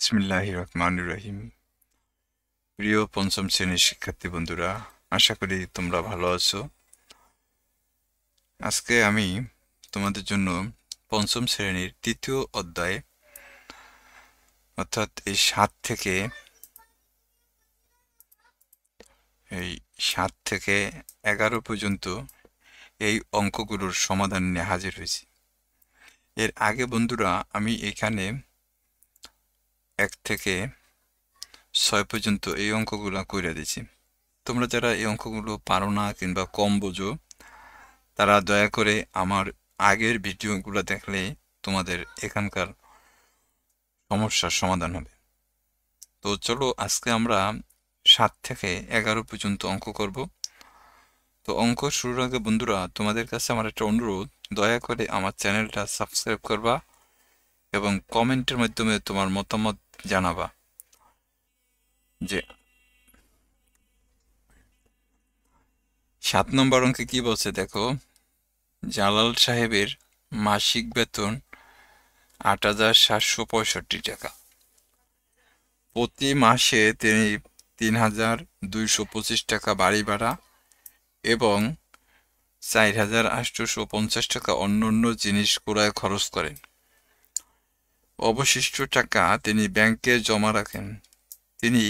বিসমিল্লাহির রহমানির রহিম। প্রিয় পঞ্চম শ্রেণীর শিক্ষার্থী বন্ধুরা, আশা করি তোমরা ভালো আছো। আজকে আমি তোমাদের জন্য পঞ্চম শ্রেণীর তৃতীয় অধ্যায় অর্থাৎ এই 7 থেকে 11 পর্যন্ত এই অঙ্কগুলোর সমাধান নিয়ে হাজির হয়েছি। এর আগে বন্ধুরা আমি এখানে 1 থেকে 6 পর্যন্ত এই অঙ্কগুলো করে দিয়েছি। তোমরা যারা এই অঙ্কগুলো পারো না কিংবা কম বোঝো, তারা দয়া করে আমার আগের ভিডিওগুলো দেখলে তোমাদের এখানকার সমস্যার সমাধান হবে। তো চলো আজকে আমরা 7 থেকে 11 পর্যন্ত অঙ্ক করব। তো অঙ্ক শুরুর আগে বন্ধুরা, তোমাদের কাছে আমার একটা অনুরোধ, দয়া করে আমার চ্যানেলটা সাবস্ক্রাইব করবা এবং কমেন্টের মাধ্যমে তোমার মতামত জানাবা যে 7 নম্বর অঙ্কে কি বলছে দেখো। জালাল সাহেবের মাসিক বেতন ৮,৭৬৫ টাকা। প্রতি মাসে তিনি ৩,২২৫ টাকা বাড়ি ভাড়া এবং ৪,৮৫০ টাকা অন্যান্য জিনিস ক্রয়ে খরচ করেন। অবশিষ্ট টাকা তিনি ব্যাংকে জমা রাখেন। তিনি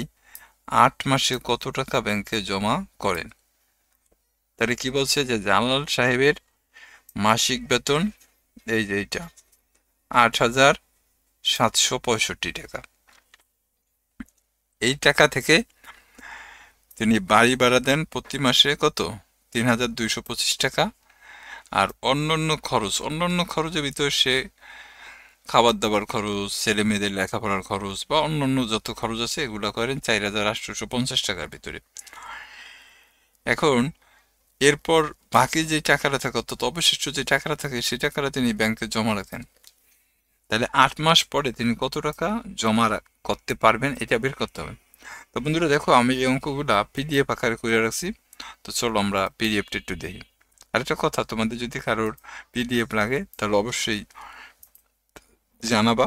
৮ মাসে কত টাকা ব্যাংকে জমা করেন? তাহলে কি বলছে যে জালাল সাহেবের মাসিক বেতন এই যে এইটা ৮,৭৬৫ টাকা। এই টাকা থেকে তিনি বাড়ি ভাড়া দেন প্রতি মাসে কত? ৩,২২৫ টাকা। আর অন্যান্য খরচের ভিতরে সে খাবার দাবার খরচ, ছেলে মেয়েদের লেখাপড়ার খরচ বা অন্যান্য যত খরচ আছে এগুলো করেন ৪,৮৫০ টাকার ভিতরে। এখন এরপর বাকি যে টাকাটা থাকে অর্থাৎ অবশিষ্ট যে টাকাটা থাকে সেই টাকাটা তিনি ব্যাংকে জমা রাখেন। তাহলে ৮ মাস পরে তিনি কত টাকা জমা করতে পারবেন এটা বের করতে হবে। তো বন্ধুরা দেখো, আমি এই অঙ্কগুলা পিডিএফ আকারে করে রাখছি। তো চলো আমরা পিডিএফটা একটু দেখি। আরেকটা কথা, তোমাদের যদি কারোর পিডিএফ লাগে তাহলে অবশ্যই জানাবা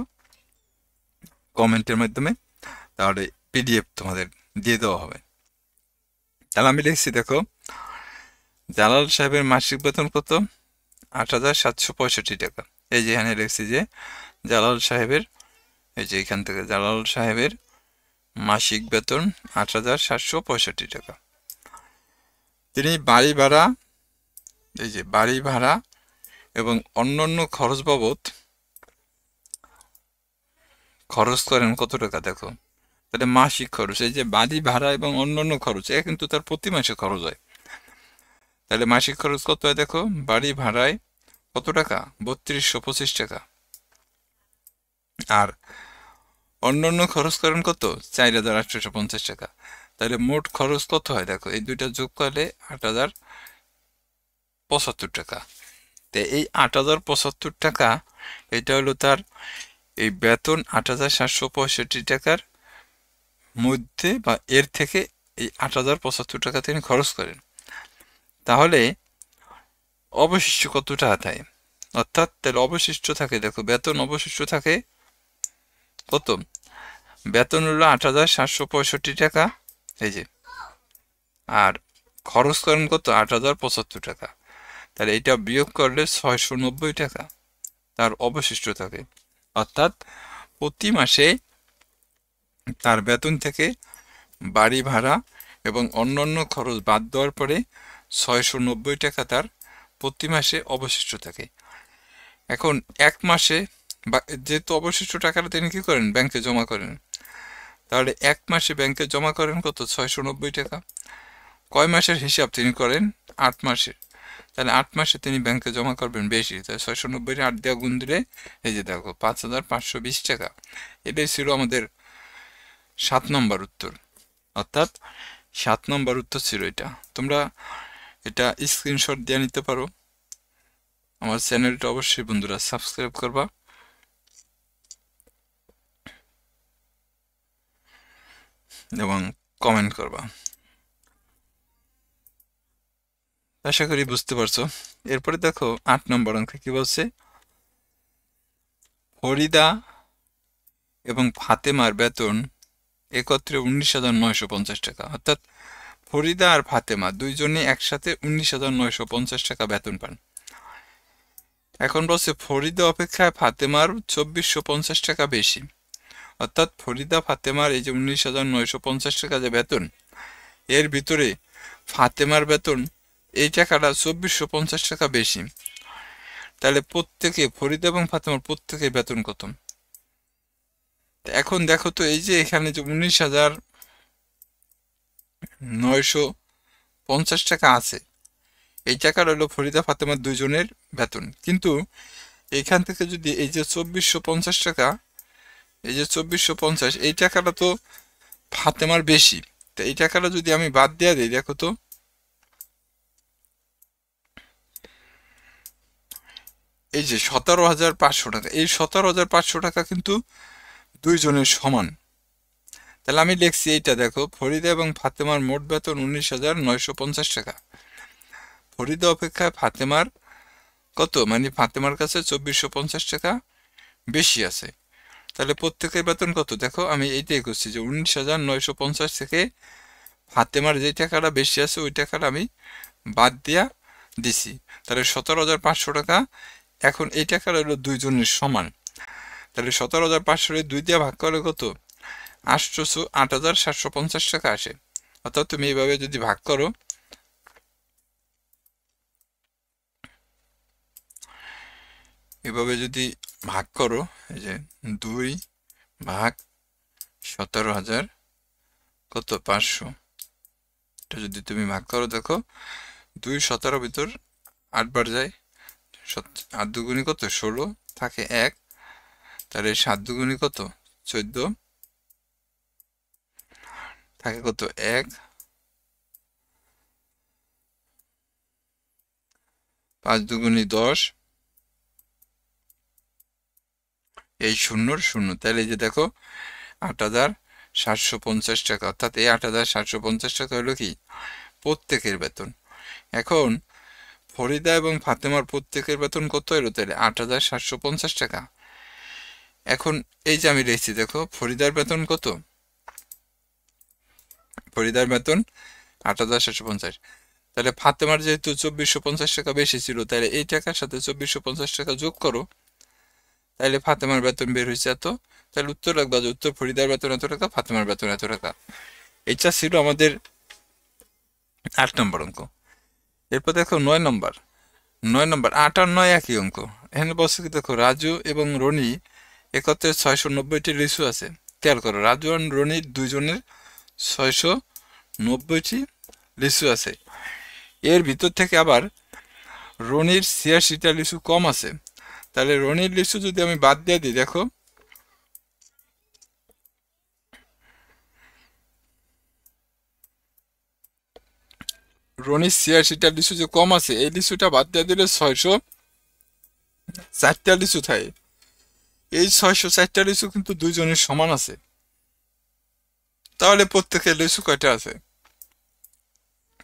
কমেন্টের মাধ্যমে, তাহলে পিডিএফ তোমাদের দিয়ে দেওয়া হবে। তাহলে আমি লিখছি দেখো, জালাল সাহেবের মাসিক বেতন কত? ৮,৭৬৫ টাকা। এই যে এখানে লিখছি যে জালাল সাহেবের, এই যে এখান থেকে জালাল সাহেবের মাসিক বেতন ৮,৭৬৫ টাকা। তিনি বাড়ি ভাড়া, এই যে বাড়ি ভাড়া এবং অন্যান্য খরচ বাবদ খরচ করেন কত টাকা দেখো। তাহলে মাসিক খরচ, এই যে বাড়ি ভাড়া এবং অন্যান্য খরচ, এ কিন্তু তার প্রতি মাসে খরচ হয়। তাহলে মাসিক খরচ কত হয় দেখো, বাড়ি ভাড়ায় কত টাকা? ৩২২৫ টাকা। আর অন্যান্য খরচ করেন কত? ৪,৮৫০ টাকা। তাহলে মোট খরচ কত হয় দেখো, এই দুইটা যোগ করলে ৮,০৭৫ টাকা। তো এই ৮,০৭৫ টাকা, এটা হলো তার এই বেতন ৮,৭৬৫ টাকার মধ্যে বা এর থেকে এই ৮,০৭৫ টাকা তিনি খরচ করেন। তাহলে অবশিষ্ট কত টাকা থাকে? অর্থাৎ তাহলে অবশিষ্ট থাকে দেখো, বেতন অবশিষ্ট থাকে কত? বেতন হলো ৮,৭৬৫ টাকা, এই যে, আর খরচ করেন কত? ৮,০৭৫ টাকা। তাহলে এটা বিয়োগ করলে ৬৯০ টাকা তার অবশিষ্ট থাকে। অর্থাৎ প্রতি মাসে তার বেতন থেকে বাড়ি ভাড়া এবং অন্যান্য খরচ বাদ দেওয়ার পরে ৬৯০ টাকা তার প্রতি মাসে অবশিষ্ট থাকে। এখন এক মাসে যেহেতু অবশিষ্ট টাকাটা তিনি কি করেন? ব্যাংকে জমা করেন। তাহলে এক মাসে ব্যাংকে জমা করেন কত? ৬৯০ টাকা। কয় মাসের হিসাব তিনি করেন? ৮ মাসের। তাহলে ৮ মাসে তিনি ব্যাংকে জমা করবেন বেশি, তাই ৬৯০ ৮ দেওয়া গুণ দিলে এই যে দেখো ৫,৫২০ টাকা। এটাই ছিল আমাদের ৭ নম্বর উত্তর। অর্থাৎ ৭ নম্বর উত্তর ছিল এটা। তোমরা এটা স্ক্রিনশট দিয়ে নিতে পারো। আমার চ্যানেলটা অবশ্যই বন্ধুরা সাবস্ক্রাইব করবা এবং কমেন্ট করবা। আশা করি বুঝতে পারছো। এরপরে দেখো ৮ নম্বর অঙ্কে কি বলছে, ফরিদা এবং ফাতেমার বেতন একত্রে 19,950 টাকা, অর্থাৎ ফরিদা আর ফাতেমা দুইজনে একসাথে 19,950 টাকা বেতন পান। এখন বলছে ফরিদা অপেক্ষায় ফাতেমার 2,450 টাকা বেশি, অর্থাৎ ফরিদা ফাতেমার এই যে 19,950 টাকা যে বেতন, এর ভিতরে ফাতেমার বেতন এই টাকাটা 2,450 টাকা বেশি। তাহলে প্রত্যেকে ফরিদা এবং ফাতেমার প্রত্যেকের বেতন কত? এখন দেখো তো, এই যে এখানে যে 19,950 টাকা আছে, এই টাকাটা হলো ফরিদা ফাতেমার দুইজনের বেতন। কিন্তু এখান থেকে যদি এই যে 2,450 টাকা, এই যে 2,450, এই টাকাটা তো ফাতেমার বেশি। তো এই টাকাটা যদি আমি বাদ দিয়ে দিই, দেখো তো এই যে 17,500 টাকা, এই 17,500 টাকা কিন্তু দুইজনের সমান। তাহলে আমি লিখছি এইটা, দেখো ফরিদা এবং ফাতেমার মোট বেতন 19,950 টাকা। ফরিদা অপেক্ষায় ফাতেমার কত, মানে ফাতেমার কাছে 2,450 টাকা বেশি আছে। তাহলে প্রত্যেকের বেতন কত? দেখো আমি এইটাই করছি যে 19,950 থেকে ফাতেমার যে টাকাটা বেশি আছে ওই টাকাটা আমি বাদ দিয়া দিছি। তাহলে 17,500 টাকা। এখন এই টাকাটা হলো দুইজনের সমান। তাহলে 17,500 2 দিয়ে ভাগ করলে কত? 8,750 টাকা আসে। অর্থাৎ তুমি এইভাবে যদি ভাগ করো, এভাবে যদি ভাগ করো, এই যে 2 ভাগ 17,000 কত? 500। এটা যদি তুমি ভাগ করো, দেখো 2 17 ভিতর 8 বার যায়, 8 দুগুণি কত? 16, থাকে 1। তাহলে 7 দুগুণি কত? 14, থাকে কত? 1। 5 দুগুণি 10, এই 0 0। তাহলে এই যে দেখো 8,750 টাকা, অর্থাৎ এই 8,750 টাকা হলো কি প্রত্যেকের বেতন। এখন ফরিদা এবং ফাতেমার প্রত্যেকের বেতন কত হলো? তাহলে 8,750 টাকা। এখন এই যে আমি লিখছি, দেখো ফরিদার বেতন কত? ফরিদার বেতন 8,750। তাহলে ফাতেমার যেহেতু 2,450 টাকা বেশি ছিল, তাহলে এই টাকার সাথে 2,450 টাকা যোগ করো, তাহলে ফাতেমার বেতন বের হয়েছে এত। তাহলে উত্তর রাখবা যে উত্তর ফরিদার বেতন এত টাকা, ফাতেমার বেতন এত টাকা। এটা ছিল আমাদের 8 নম্বর অঙ্ক। এরপর দেখো 9 নম্বর। 8 আর 9 একই অঙ্ক। এখানে বলছে কি, দেখো রাজু এবং রনি একত্রে 690টি লিচু আছে। খেয়াল করো, রাজু আর রনির দুইজনের 690টি লিচু আছে। এর ভিতর থেকে আবার রনির 86টা লিচু কম আছে। তাহলে রনির লিচু যদি আমি বাদ দিয়ে দিই, দেখো রনির 86টা লিচু যে কম আছে, এই লিচুটা বাদ দিয়ে দিলে 604টা লিচু থাকে। এই 604টা লিচু কিন্তু দুইজনের সমান আছে। তাহলে প্রত্যেকের লিচু কয়টা আছে?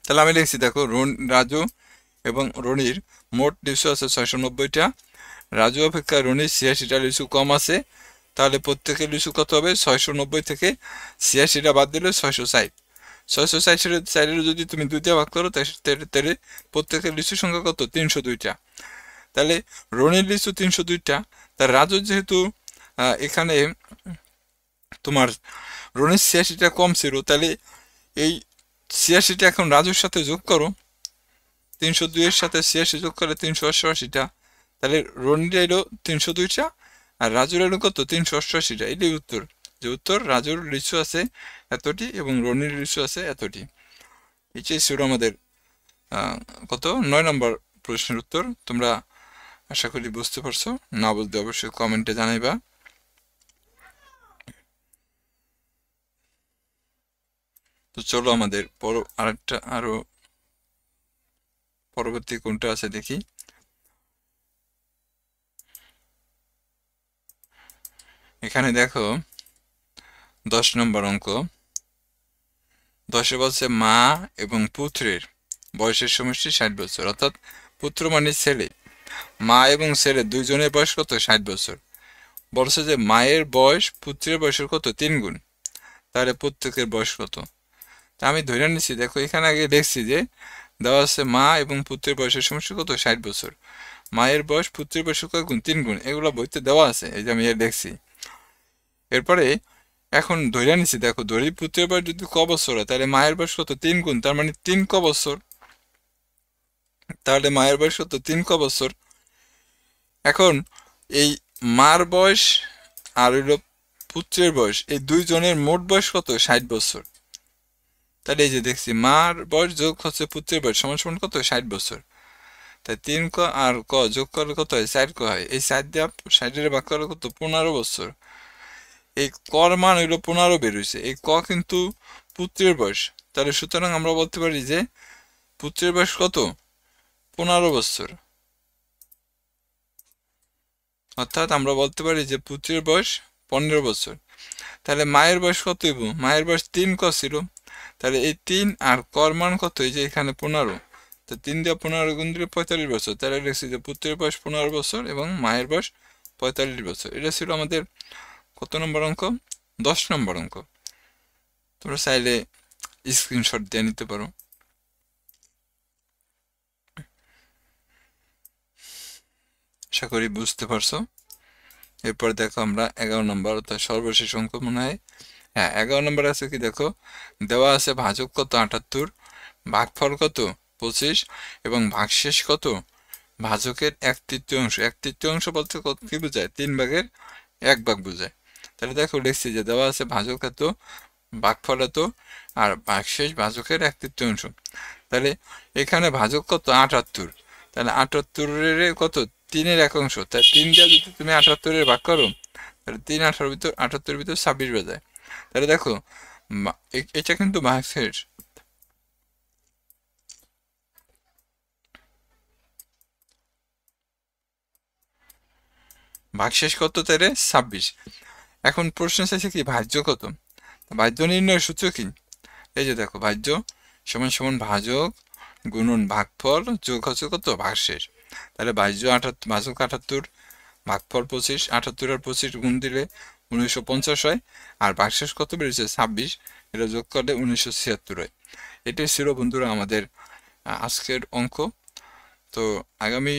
তাহলে আমি লিখছি, দেখো রাজু এবং রনির মোট লিচু আছে 690টা। রাজু অপেক্ষা রনির 86টা লিচু কম আছে। তাহলে প্রত্যেকের লিচু কত হবে? 690 থেকে 86টা বাদ দিলে 660। 660 যদি তুমি 2 দিয়ে ভাগ করো, তাহলে প্রত্যেকের লিচু সংখ্যা কত? 302টা। তাহলে রনির লিচু 302টা। তার রাজুর যেহেতু এখানে তোমার রনির 86টা কম ছিল, তাহলে এই 86টা এখন রাজুর সাথে যোগ করো। 302 এর সাথে 86 যোগ করলে 388টা। তাহলে রনির এলো 302টা আর রাজুর এলো কত? 388টা। এটাই উত্তর, যে উত্তর রাজুর লিচু আছে এতটি এবং রনির লিচু আছে এতটি। এটাই ছিল আমাদের কত 9 নম্বর প্রশ্নের উত্তর। তোমরা আশা করি বুঝতে পারছো। না বুঝতে অবশ্যই কমেন্টে জানাইবা। তো চলো আমাদের আরো পরবর্তী কোনটা আছে দেখি। এখানে দেখো 10 নম্বর অঙ্ক। 10-এ বলছে মা এবং পুত্রের বয়সের সমষ্টি 60 বছর, অর্থাৎ পুত্র মানে ছেলে। মা এবং ছেলে দুইজনের বয়স কত? 60 বছর। বলছে যে মায়ের বয়স পুত্রের বয়সের কত 3 গুণ, তাহলে প্রত্যেকের বয়স কত। তা আমি ধরে নিচ্ছি, দেখো এখানে আগে দেখছি যে দেওয়া আছে মা এবং পুত্রের বয়সের সমষ্টি কত 60 বছর। মায়ের বয়স পুত্রের বয়সের কয় গুণ 3 গুণ, এগুলো বইতে দেওয়া আছে, এই যে আমি দেখছি। এরপরে এখন ধরে নিচ্ছি, দেখো ধরি পুত্রের বয়স যদি ক বছর হয় তাহলে মায়ের বয়স কত 3 গুণ, তার মানে 3 ক বছর। তাহলে মায়ের বয়স কত 3 ক বছর। এখন এই মার বয়স আর হইল পুত্রের বয়স, এই দুইজনের মোট বয়স কত 60 বছর। তাহলে এই যে দেখছি মার বয়স যোগ হচ্ছে পুত্রের বয়স সমান সমান কত 60 বছর। তাই 3 ক আর ক যোগ করলে কত হয় 4 ক হয়, এই 4 দিয়ে 60 ভাগ করলে কত 15 বছর। এই কর মান হইল 15 বেরোইছে, এই ক কিন্তু পুত্রের বয়স, তাহলে সুতরাং আমরা বলতে পারি যে পুত্রের বয়স কত 15 বছর। অর্থাৎ আমরা বলতে পারি যে পুত্রের বয়স 15 বছর। তাহলে মায়ের বয়স কত হইব, মায়ের বয়স 3 ক ছিল, তাহলে এই 3 আর কর মান কত, এই যে এখানে 15, তো 3 দিয়ে 15 গুণ দিলে 45 বছর। তাহলে লিখছি যে পুত্রের বয়স 15 বছর এবং মায়ের বয়স 45 বছর। এটা ছিল আমাদের কত নম্বর অঙ্ক, 10 নম্বর অঙ্ক। তোমরা চাইলে স্ক্রিনশট দিয়ে নিতে পারো। আশা করি বুঝতে পারছো। এরপর দেখো আমরা 11 নম্বর অর্থাৎ সর্বশেষ অঙ্ক মনে হয়, হ্যাঁ 11 নম্বর আছে কি, দেখো দেওয়া আছে ভাজক কত 78, ভাগফল কত 25 এবং ভাগশেষ কত, ভাজকের 1/3, 1/3 বলতে কি বোঝায় 3 ভাগের 1 ভাগ বোঝায়। তাহলে দেখো লিখছি যে দেওয়া আছে ভাজক এত, ভাগফল এত, আর ভাগশেষ ভাজকের 1/3। তাহলে এখানে ভাজক কত 78, তাহলে 78-এর কত 3-এর 1 অংশ, তাই 3 দিয়ে যদি তুমি 78-এর ভাগ করো তাহলে 3 78-এর ভিতর 26 বাজায়। তাহলে দেখো এটা কিন্তু ভাগশেষ, ভাগশেষ কত তাহলে 26। এখন প্রশ্ন চাইছে কি ভাজ্য কত, ভাজ্য নির্ণয়ের সূত্র কি, এই যে দেখো ভাজ্য সমান সমান ভাজক গুণন ভাগফল যোগ হচ্ছে কত ভাগশেষ। তাহলে ভাজ্য 78, ভাজক 78, ভাগফল 25, 78 আর 25 গুণ দিলে 1950 হয়, আর ভাগশেষ কত বেরিয়েছে 26, এটা যোগ করলে 1976 হয়। এটাই ছিল বন্ধুরা আমাদের আজকের অঙ্ক। তো আগামী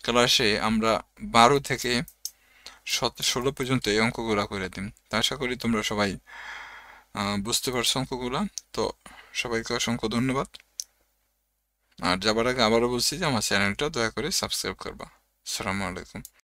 ক্লাসে আমরা 12 থেকে 16 পর্যন্ত এই অঙ্কগুলা করে দিন। তা আশা করি তোমরা সবাই বুঝতে পারছো অঙ্কগুলা। তো সবাইকে অসংখ্য ধন্যবাদ। আর যাবার আগে আবারও বলছি যে আমার চ্যানেলটা দয়া করে সাবস্ক্রাইব করবা। আসসালামু আলাইকুম।